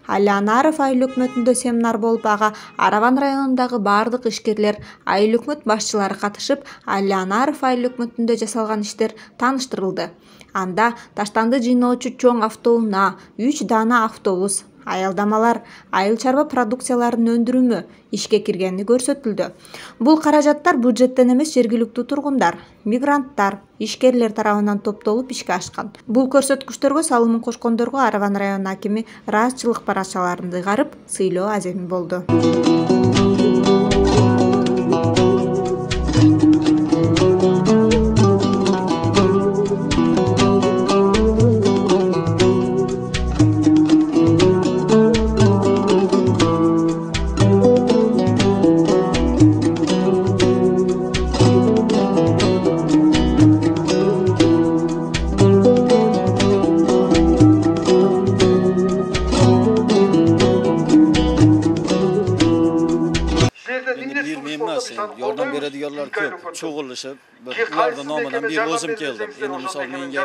Али Анаров айыл өкмөтүндө семинар болуп, ага Араван районундагы бардык ишкерлер, айыл өкмөт башчылары катышып, Али Анаров айыл өкмөтүндө жасалган иштер тааныштырылды. Анда таштанды жыйноочу чоң автоунаа, 3 дана автобус, аялдамалар, айыл чарба продукцияларын өндүрүүмү ишке киргени көрсөтүлдү. Бул каражаттар бюджеттен эмес, жергиликтүү тургундар, мигранттар, ишкерлер тарабынан топтолуп ишке ашкан. Бул көрсөткүчтөргө салымын кошкондорго Араван районунун акими ыраазычылык баракчаларын ыйгарып, сыйлоо аземи болду. Yordam beradiganlar ko'p, cho'g'irlashib, ularning nomidan bir o'zim keldim. Endi misol menga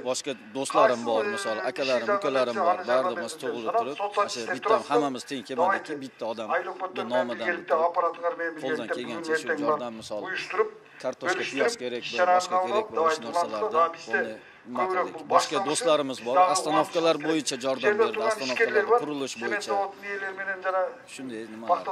boshqa do'stlarim bor, misol akalarim, ukalarim bor. Barimiz to'g'rilib turib, o'sha bitta hammamiz teng kelmadikki, bitta odam nomidan qo'ldan kelgancha shu yordam misol kartoshka, piyoz kerak bo'lsa, boshqa kerak bo'lsa narsalardan buni boshqa do'stlarimiz bor. Astanovkalar bo'yicha yordam berdi, astanovkalar qurilish bo'yicha. Shunday nimalar.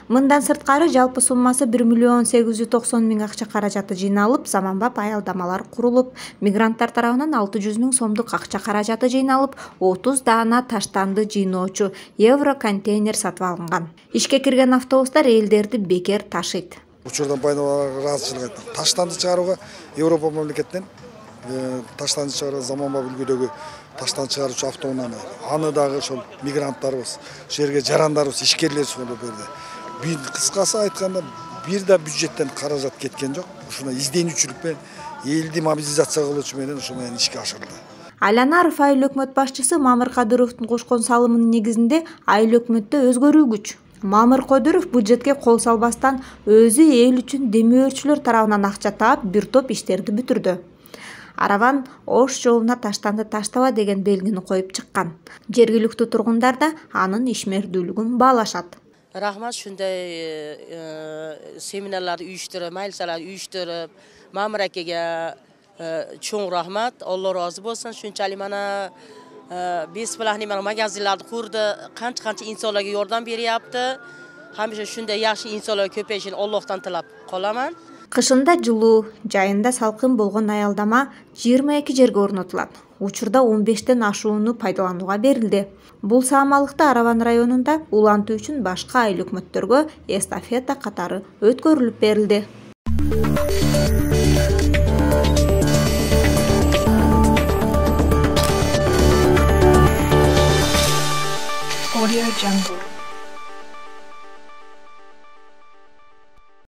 Мындан сырткары жалпы суммасы 1.890.000 акча каражаты жыйналып, заманбап аялдамалар курулуп, мигранттар тарабынан 600.000 сомдук акча каражаты жыйналып, 30 дана таштанды жыйноочу евро контейнер сатып алынган. Ишке кирген автобустар элдерди бекер ташыйт. Учурдан пайдаланууга ыраазычылык айттым. Таштанды чыгарууга Европа мамлекетинен таштанды чыгаруу заманбап үлгүдөгү таштан чыгаруучу автоунааны. Аны дагы ошол мигранттарыбыз, ошол жерге жарандарыбыз, ишкерлер сонуп берди. Кыскасы айтканда, бир да бюджеттен каражат кеткен жок. Ушуна изденүүчүлүк менен, элди мобилизация кылуучу менен ушуну менен ишке ашырды. Али Анаров айыл өкмөт башчысы Мамыр Кадыровдун кошкон салымынын негизинде айыл өкмөттө өзгөрүүгүч. Мамыр Кадыров бюджетке кол салбастан өзү эл үчүн демөөрчүлөр тарабынан акча таап, бир топ иштерди бүтүрдү. Араван Ош жолуна таштанды таштаба деген белгини коюп чыккан. Жергиликтүү тургундар да анын ишмердүүлүгүн баалашат. Рахмат, shunday seminarlarni uyushtirib, majlislarni uyushtirib, Ma'mur akaga cho'ng rahmat, Alloh rozi bo'lsin. Shunchalik mana besplahni magazinlarni qurdi, qancha insonlarga yordam beryapti. Hamisha shunday yaxshi insonlar ko'payishini Allohdan tilab qolaman. Кышында жылуу, жайында салкын болгон аялдама 22 жерге орнотулат. Учурда 15тен ашууну пайдаланууга берилди. Бул саамалыкта Араван районунда улантуу үчүн башка айыл өкмөттөргө эстафета катары өткөрүлүп берилди.